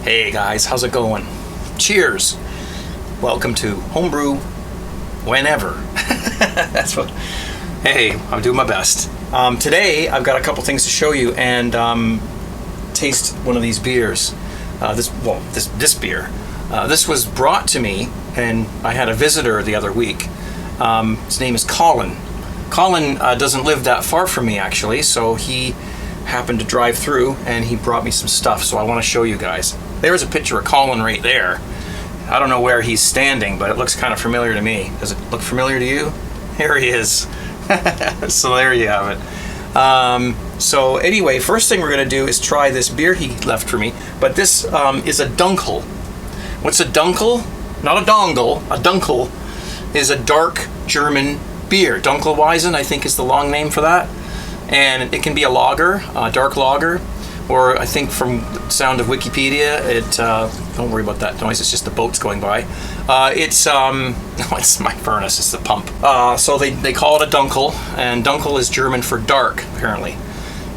Hey guys, how's it going? Cheers. Welcome to Homebrew Whenever. That's what. Hey, I'm doing my best. Today I've got a couple things to show you and taste one of these beers. This beer. This was brought to me, and I had a visitor the other week. His name is Colin. Colin doesn't live that far from me actually, so he happened to drive through and he brought me some stuff, so I want to show you guys. There's a picture of Colin right there. I don't know where he's standing, but it looks kind of familiar to me. Does it look familiar to you? Here he is. So there you have it. So anyway, first thing we're going to do is try this beer he left for me, but this is a Dunkel. What's a Dunkel? Not a dongle. A Dunkel is a dark German beer. Dunkelweizen, I think, is the long name for that. And it can be a lager, a dark lager, or I think from the sound of Wikipedia, don't worry about that noise, it's just the boats going by. No, it's my furnace, it's the pump. So they call it a Dunkel, and Dunkel is German for dark, apparently,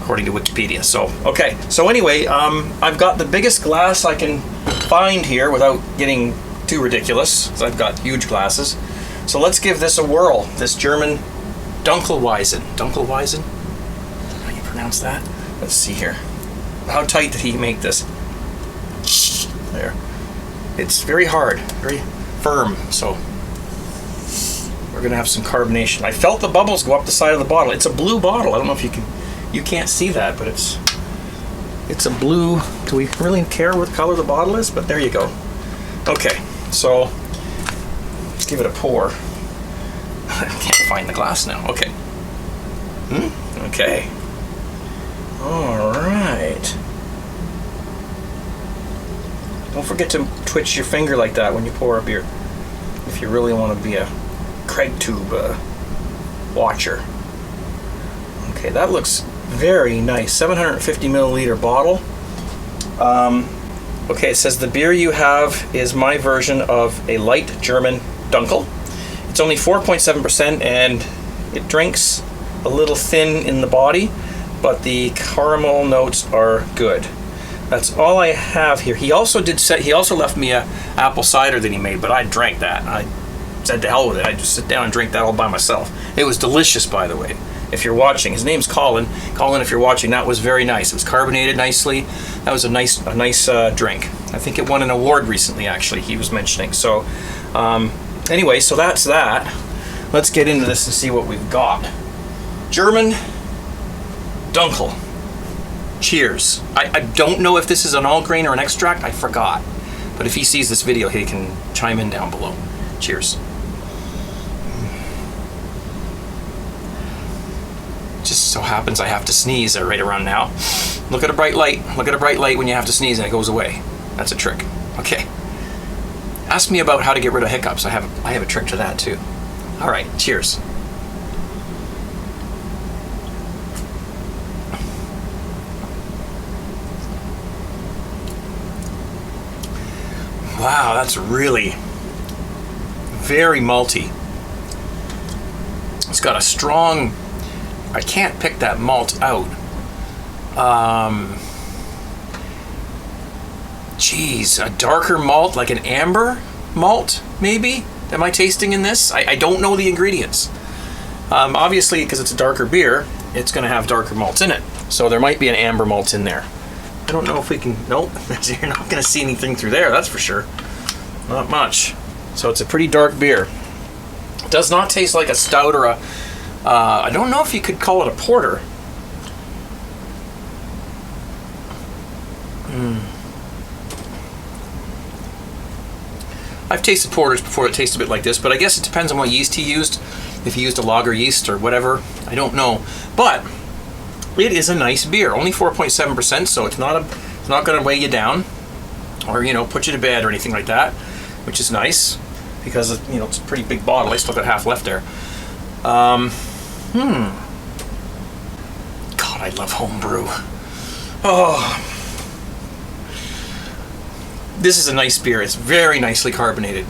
according to Wikipedia. So, okay, so anyway, I've got the biggest glass I can find here without getting too ridiculous, because I've got huge glasses. So let's give this a whirl, this German Dunkelweizen. Dunkelweizen? How do you pronounce that? Let's see here. How tight did he make this? There. It's very hard, very firm, so we're gonna have some carbonation. I felt the bubbles go up the side of the bottle. It's a blue bottle. I don't know if you can't see that, but it's a blue. Do we really care what color the bottle is? But there you go. Okay, so let's give it a pour. I can't find the glass now. Okay. Okay. All right. Don't forget to twitch your finger like that when you pour a beer, if you really want to be a Craig tube watcher. Okay, that looks very nice. 750 milliliter bottle. Okay, it says the beer you have is my version of a light German Dunkel. It's only 4.7% and it drinks a little thin in the body, but the caramel notes are good. That's all I have here. He also left me a apple cider that he made, but I drank that. I said to hell with it. I just sit down and drink that all by myself. It was delicious, by the way. If you're watching, his name's Colin. Colin, if you're watching, that was very nice. It was carbonated nicely. That was a nice drink. I think it won an award recently, actually, he was mentioning. So anyway, so that's that. Let's get into this and see what we've got. German Dunkel. Cheers. I don't know if this is an all grain or an extract. I forgot. But if he sees this video, he can chime in down below. Cheers. Just so happens I have to sneeze right around now. Look at a bright light. Look at a bright light when you have to sneeze and it goes away. That's a trick. Okay. Ask me about how to get rid of hiccups. I have a trick to that too. All right. Cheers. Wow, that's really very malty. It's got a strong, I can't pick that malt out. Geez, a darker malt, like an amber malt, maybe? Am I tasting in this? I don't know the ingredients. Obviously, because it's a darker beer, it's going to have darker malts in it. So there might be an amber malt in there. I don't know if we can, nope, you're not going to see anything through there, that's for sure. Not much. So it's a pretty dark beer. It does not taste like a stout or a, I don't know if you could call it a porter. I've tasted porters before that taste a bit like this, but I guess it depends on what yeast he used. If he used a lager yeast or whatever, I don't know. But it is a nice beer, only 4.7%, so it's not going to weigh you down or put you to bed or anything like that, which is nice because it's a pretty big bottle. I still got half left there. God, I love homebrew. Oh, this is a nice beer. It's very nicely carbonated.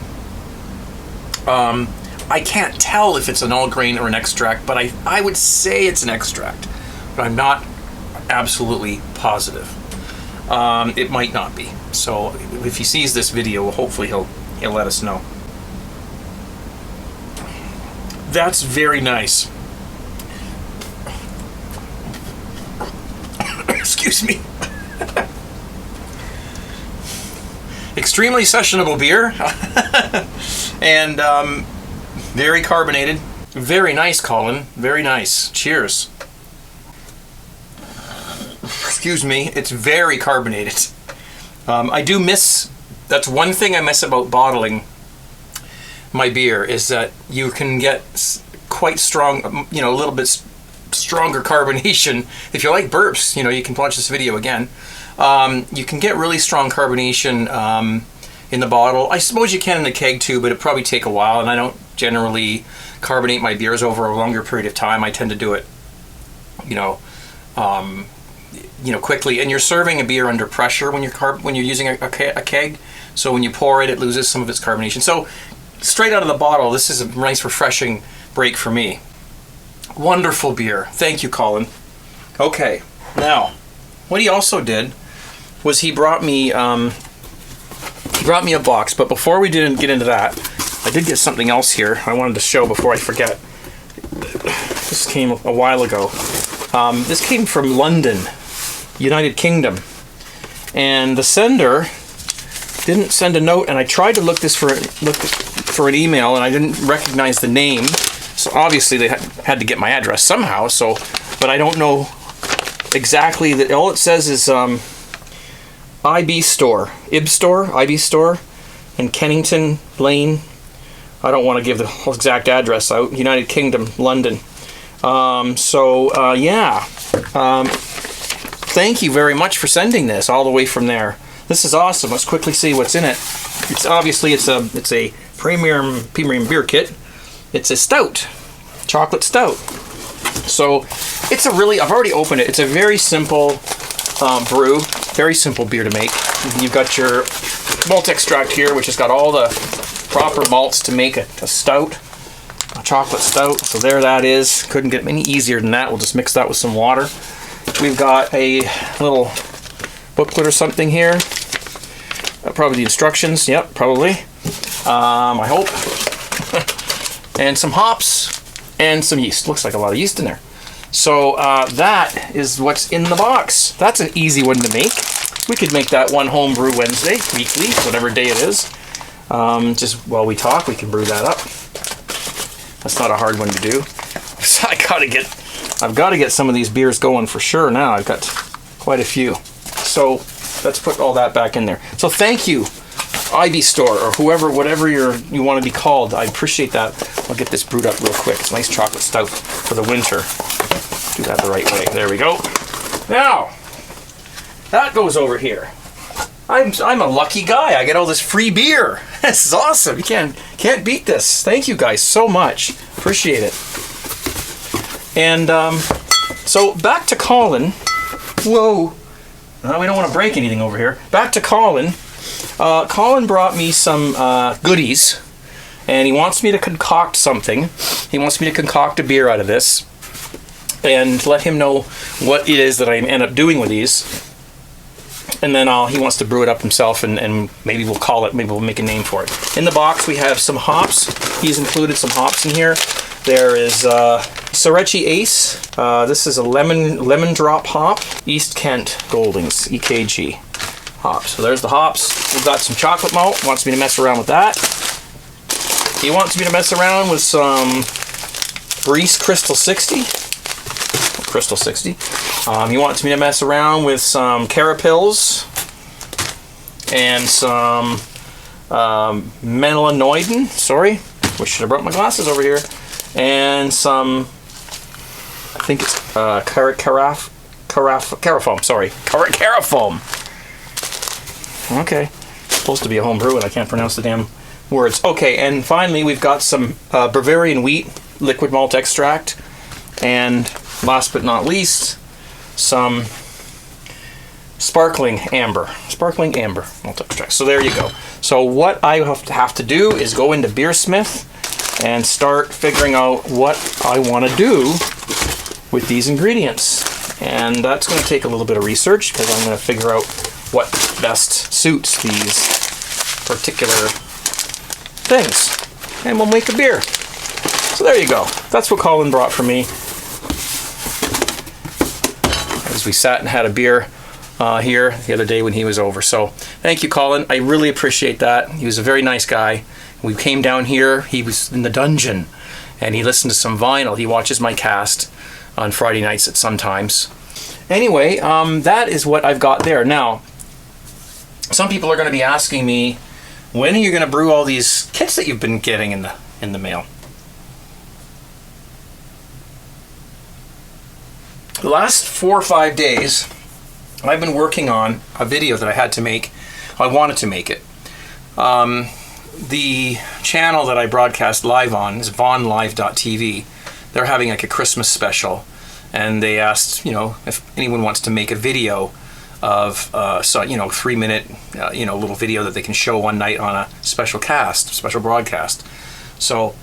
I can't tell if it's an all grain or an extract, but I would say it's an extract, but I'm not absolutely positive. It might not be. So if he sees this video, hopefully he'll let us know. That's very nice. Excuse me. Extremely sessionable beer. And very carbonated. Very nice, Colin. Very nice. Cheers. Excuse me. It's very carbonated. I do miss... That's one thing I miss about bottling my beer, is that you can get quite strong, you know, a little bit stronger carbonation. If you like burps, you know, you can watch this video again. You can get really strong carbonation in the bottle. I suppose you can in the keg too, but it'd probably take a while, and I don't generally carbonate my beers over a longer period of time. I tend to do it, you know, quickly. And you're serving a beer under pressure when you're using a keg. So when you pour it, it loses some of its carbonation. So straight out of the bottle, this is a nice refreshing break for me. Wonderful beer. Thank you, Colin. Okay, now what he also did was he brought me a box. But before we didn't get into that, I did get something else here I wanted to show before I forget. This came a while ago. This came from London, United Kingdom, and the sender didn't send a note, and I tried to look for an email, and I didn't recognize the name. So obviously they had to get my address somehow. So, but I don't know exactly. That all it says is IB store, IB store, in Kennington Lane. I don't want to give the exact address out. United Kingdom, London. Yeah. Thank you very much for sending this all the way from there. This is awesome. Let's quickly see what's in it. It's obviously it's a premium beer kit. It's a stout, chocolate stout. So it's I've already opened it. It's a very simple brew, very simple beer to make. You've got your malt extract here, which has got all the proper malts to make a stout, a chocolate stout. So there that is. Couldn't get any easier than that. We'll just mix that with some water. We've got a little booklet or something here. Probably the instructions. Yep, probably. I hope. And some hops and some yeast. Looks like a lot of yeast in there. So that is what's in the box. That's an easy one to make. We could make that one homebrew Wednesday, weekly, whatever day it is. Just while we talk, we can brew that up. That's not a hard one to do. So I've got to get some of these beers going for sure now. I've got quite a few. So let's put all that back in there. So thank you, IB Store, or whatever you want to be called. I appreciate that. I'll get this brewed up real quick. It's a nice chocolate stout for the winter. Do that the right way. There we go. Now, that goes over here. I'm a lucky guy. I get all this free beer. This is awesome. You can't beat this. Thank you guys so much. Appreciate it. And so back to Colin. Whoa. No, we don't want to break anything over here. Back to Colin. Colin brought me some goodies, and he wants me to concoct something. He wants me to concoct a beer out of this and let him know what it is that I end up doing with these. And then he wants to brew it up himself, and maybe we'll call it, maybe we'll make a name for it. In the box, we have some hops. He's included some hops in here. There is Sorachi Ace. This is a Lemomdrop Hop. East Kent Goldings, EKG hops. So there's the hops. We've got some chocolate malt. Wants me to mess around with that. He wants me to mess around with some Breeze Crystal 60. Crystal 60. He wants me to mess around with some Carapils and some Melanoidin. Sorry, wish I brought my glasses over here. And some, I think it's Carafoam. Sorry, Carafoam. Okay, supposed to be a home brew, and I can't pronounce the damn words. Okay, and finally we've got some Bavarian wheat liquid malt extract, and last but not least, some sparkling amber malt extract. So there you go. So what I have to do is go into Beersmith and start figuring out what I want to do with these ingredients. And that's going to take a little bit of research, because I'm going to figure out what best suits these particular things. And we'll make a beer. So there you go. That's what Colin brought for me. As we sat and had a beer here the other day when he was over. So thank you, Colin. I really appreciate that. He was a very nice guy. We came down here. He was in the dungeon and he listened to some vinyl. He watches my cast on Friday nights at sometimes. Anyway, that is what I've got there. Now, some people are going to be asking me, when are you going to brew all these kits that you've been getting in the mail? The last 4 or 5 days, I've been working on a video that I had to make. I wanted to make it. The channel that I broadcast live on is vonlive.tv. They're having like a Christmas special, and they asked, if anyone wants to make a video of 3-minute little video that they can show one night on a special broadcast. So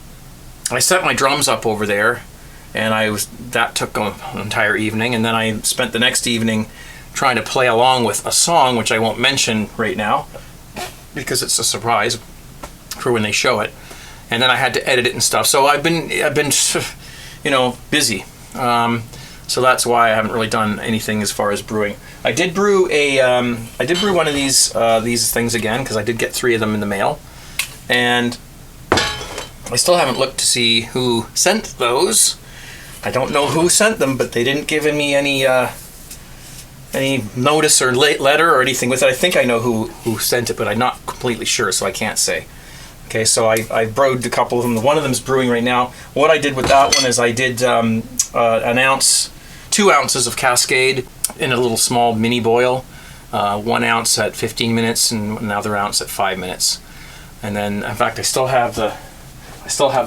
I set my drums up over there, and that took an entire evening, and then I spent the next evening trying to play along with a song, which I won't mention right now because it's a surprise for when they show it. And then I had to edit it and stuff. So I've been busy. So that's why I haven't really done anything as far as brewing. I did brew one of these things again, because I did get 3 of them in the mail, and I still haven't looked to see who sent those. I don't know who sent them, but they didn't give me any notice or letter or anything with it. I think I know who sent it, but I'm not completely sure, so I can't say. Okay, so I brewed a couple of them. One of them is brewing right now. What I did with that one is I did 2 ounces of Cascade in a little small mini boil, 1 ounce at 15 minutes and another ounce at 5 minutes. And then, in fact, I still have the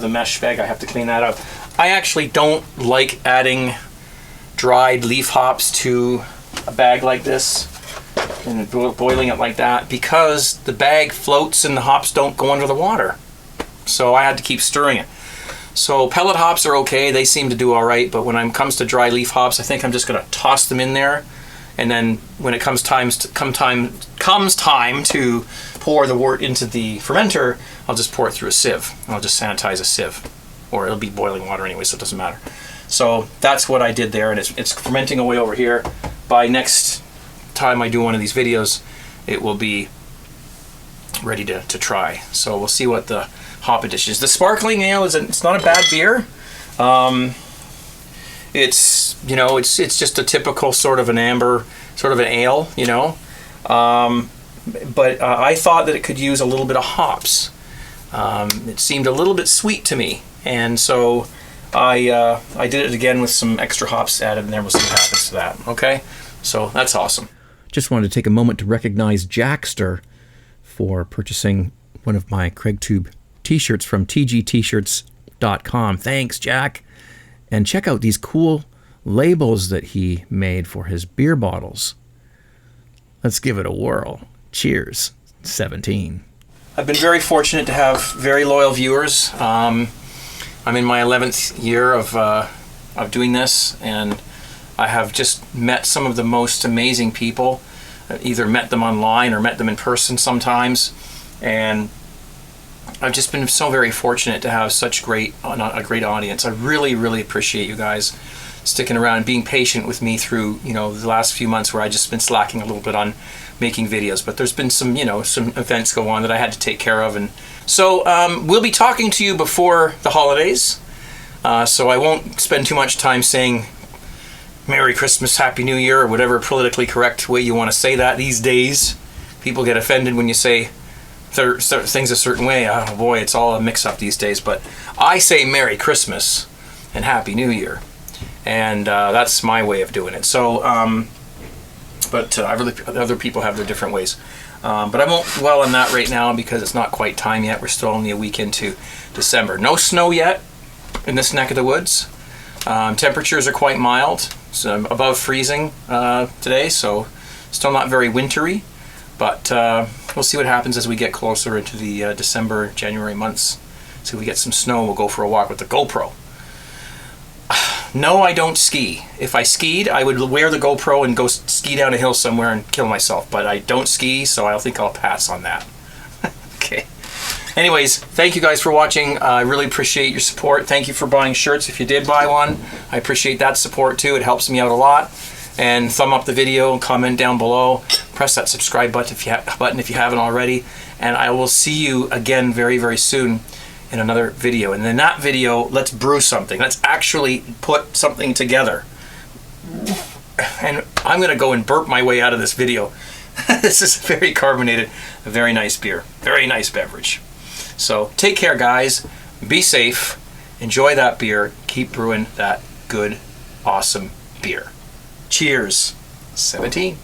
mesh bag. I have to clean that up. I actually don't like adding dried leaf hops to a bag like this and boiling it like that, because the bag floats and the hops don't go under the water. So I had to keep stirring it. So pellet hops are okay. They seem to do all right. But when it comes to dry leaf hops, I think I'm just going to toss them in there. And then when it comes time to pour the wort into the fermenter, I'll just pour it through a sieve. I'll just sanitize a sieve, or it'll be boiling water anyway, so it doesn't matter. So that's what I did there, and it's fermenting away over here. By next time I do one of these videos, it will be ready to try. So we'll see what the hop addition is. The sparkling ale it's not a bad beer. It's just a typical sort of an amber, sort of an ale, but I thought that it could use a little bit of hops. It seemed a little bit sweet to me, and so I did it again with some extra hops added in there. We'll see what happens to that. Okay, so that's awesome. Just wanted to take a moment to recognize Jackster for purchasing one of my CraigTube t-shirts from tgtshirts.com. Thanks, Jack. And check out these cool labels that he made for his beer bottles. Let's give it a whirl. Cheers, 17. I've been very fortunate to have very loyal viewers. I'm in my 11th year of doing this, and I have just met some of the most amazing people. Either met them online or met them in person sometimes, and I've just been so very fortunate to have such a great audience. I really, really appreciate you guys sticking around and being patient with me through the last few months where I just been slacking a little bit on making videos. But there's been some events go on that I had to take care of, and so we'll be talking to you before the holidays. So I won't spend too much time saying Merry Christmas, Happy New Year, or whatever politically correct way you want to say that these days. People get offended when you say things a certain way. Oh boy, it's all a mix-up these days. But I say Merry Christmas and Happy New Year, and that's my way of doing it. So, other people have their different ways. But I won't dwell on that right now because it's not quite time yet. We're still only a week into December. No snow yet in this neck of the woods. Temperatures are quite mild, so above freezing today, so still not very wintry, but we'll see what happens as we get closer into the December, January months. So if we get some snow, we'll go for a walk with the GoPro. No, I don't ski. If I skied, I would wear the GoPro and go ski down a hill somewhere and kill myself. But I don't ski, so I think I'll pass on that. Okay. Anyways, thank you guys for watching. I really appreciate your support. Thank you for buying shirts if you did buy one. I appreciate that support too. It helps me out a lot. And thumb up the video, comment down below. Press that subscribe button if you haven't already. And I will see you again very, very soon in another video. And in that video, let's brew something. Let's actually put something together. And I'm gonna go and burp my way out of this video. This is very carbonated, a very nice beer, very nice beverage. So take care, guys. Be safe. Enjoy that beer. Keep brewing that good, awesome beer. Cheers. 17.